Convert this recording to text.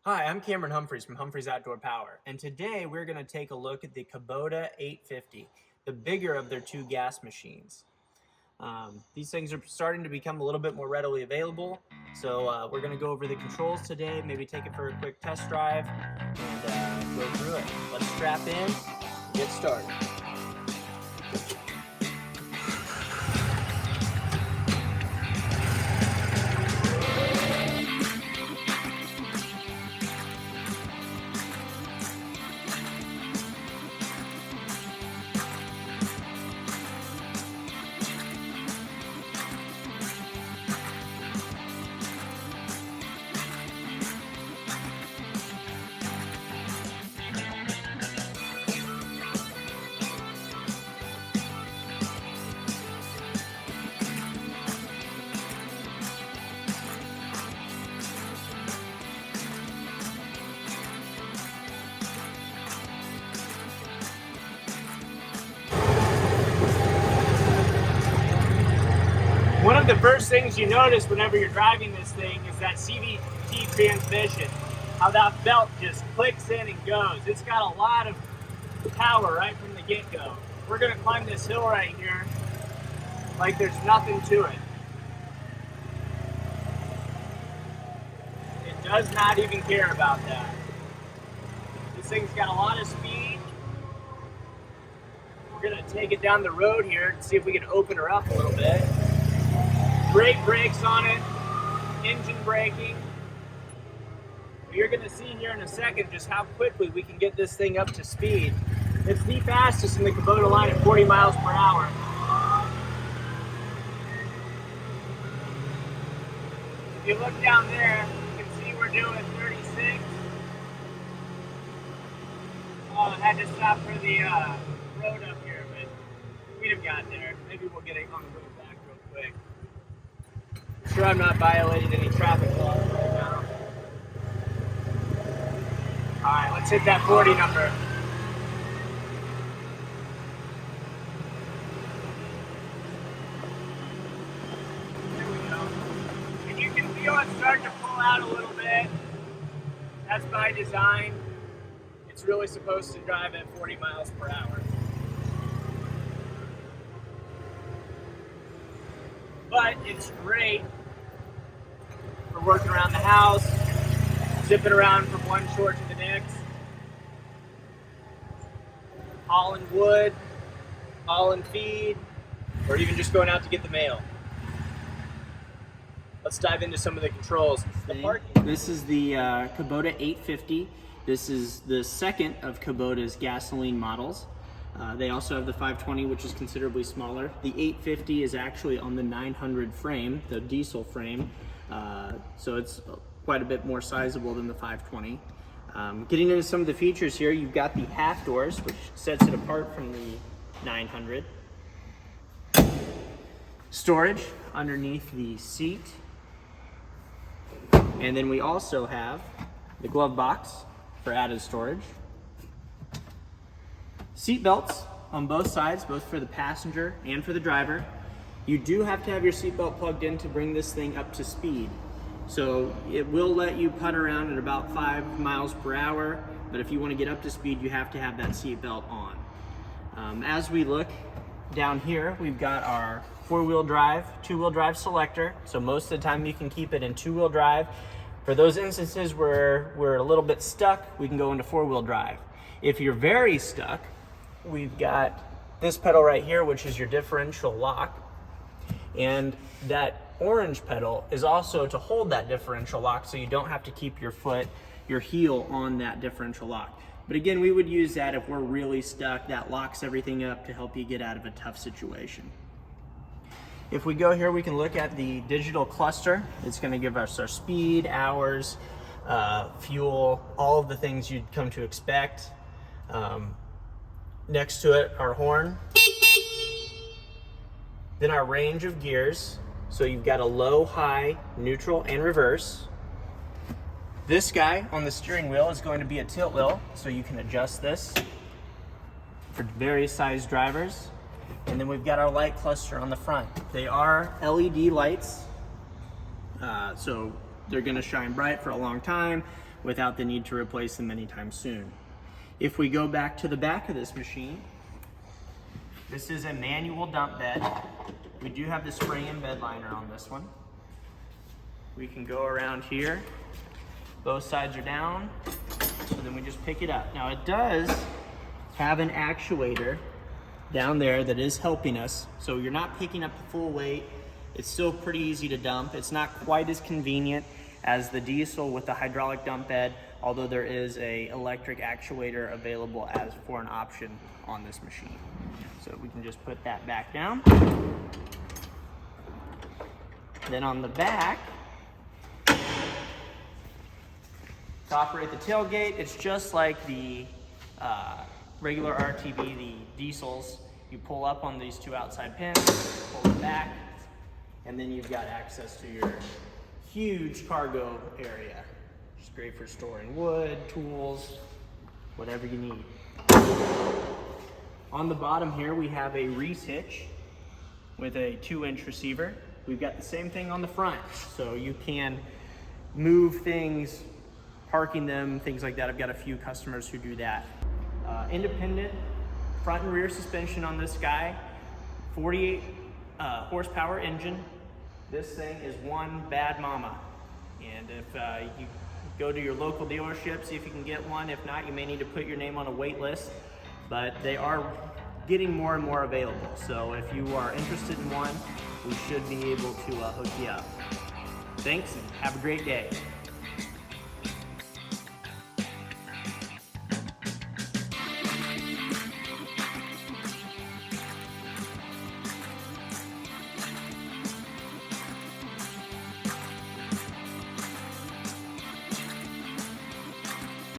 Hi, I'm Cameron Humphreys from Humphreys Outdoor Power, and today we're going to take a look at the Kubota 850, the bigger of their two gas machines. These things are starting to become a little bit more readily available, so we're going to go over the controls today, maybe take it for a quick test drive, and go through it. Let's strap in and get started. One of the first things you notice whenever you're driving this thing is that Cbt Transmission, how that belt just clicks in and goes. It's got a lot of power right from the get-go. We're going to climb this hill right here like there's nothing to it. It does not even care about that. This thing's got a lot of speed. We're going to take it down the road here and see if we can open her up a little bit. Brake brakes on it, engine braking. You're going to see here in a second just how quickly we can get this thing up to speed. It's the fastest in the Kubota line at 40 miles per hour. If you look down there, you can see we're doing 36. I had to stop for the road up here, but we'd have got there. Maybe we'll get it on the road back real quick. Sure, I'm not violating any traffic laws right now. Alright, let's hit that 40 number. There we go. And you can feel it start to pull out a little bit. That's by design. It's really supposed to drive at 40 miles per hour. But it's great for working around the house, zipping around from one shore to the next, hauling wood, hauling feed, or even just going out to get the mail. Let's dive into some of the controls. This is the Kubota 850. This is the second of Kubota's gasoline models. They also have the 520, which is considerably smaller. The 850 is actually on the 900 frame, the diesel frame, so it's quite a bit more sizable than the 520. Getting into some of the features here, you've got the half doors, which sets it apart from the 900. Storage underneath the seat. And then we also have the glove box for added storage. Seat belts on both sides, both for the passenger and for the driver. You do have to have your seatbelt plugged in to bring this thing up to speed. So it will let you putt around at about 5 miles per hour, but if you want to get up to speed, you have to have that seatbelt on. As we look down here, we've got our 4-wheel drive, 2-wheel drive selector. So most of the time you can keep it in 2-wheel drive. For those instances where we're a little bit stuck, we can go into 4-wheel drive. If you're very stuck, we've got this pedal right here, which is your differential lock. And that orange pedal is also to hold that differential lock so you don't have to keep your heel on that differential lock. But again, we would use that if we're really stuck. That locks everything up to help you get out of a tough situation. If we go here, we can look at the digital cluster. It's going to give us our speed, hours, fuel, all of the things you'd come to expect. Next to it, our horn. Then our range of gears. So you've got a low, high, neutral, and reverse. This guy on the steering wheel is going to be a tilt wheel, so you can adjust this for various size drivers. And then we've got our light cluster on the front. They are LED lights, so they're gonna shine bright for a long time. without the need to replace them anytime soon. If we go back to the back of this machine, this is a manual dump bed. We do have the spray-in bed liner on this one. We can go around here. Both sides are down, so then we just pick it up. Now it does have an actuator down there that is helping us, so you're not picking up the full weight. It's still pretty easy to dump. It's not quite as convenient as the diesel with the hydraulic dump bed, although there is a electric actuator available as for an option on this machine. So we can just put that back down. Then on the back, to operate the tailgate, it's just like the regular RTV, the diesels. You pull up on these two outside pins, pull it back, and then you've got access to your huge cargo area. It's great for storing wood, tools, whatever you need. On the bottom here, we have a Reese hitch with a 2-inch receiver. We've got the same thing on the front, so you can move things, parking them, things like that. I've got a few customers who do that. Independent front and rear suspension on this guy, 48 horsepower engine. This thing is one bad mama. And if you go to your local dealership, see if you can get one. If not, you may need to put your name on a wait list, but they are getting more and more available. So if you are interested in one, we should be able to hook you up. Thanks, and have a great day.